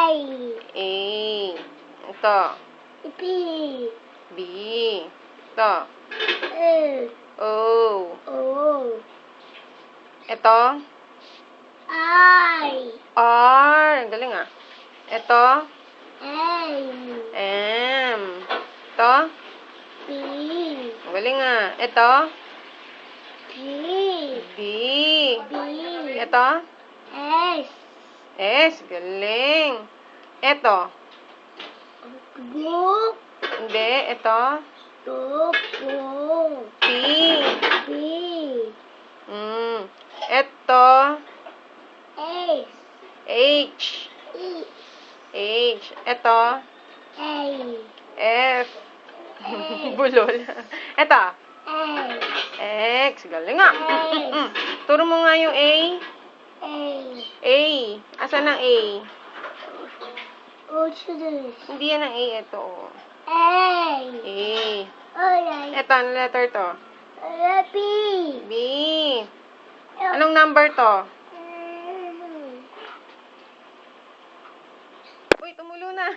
A. Ito. B. B. Ito. O. O. Ito. I. R. Galing ah. Ito. M. M. Ito. B. Galing ah. Ito. G. B. B. Ito. S. S. Galing. Ito. Book. Hindi. Ito. Book. P. B. Ito. S. H. E. H. Ito. A. F. Bulol. Ito. A. X. Galing nga. Turo mo nga yung A. A. A. Asan ang A? What's this? Hindi yan ang A. Ito. A. A. Alright. Ito. Ano letter to? B. B. Anong number to? Uy, tumulo na.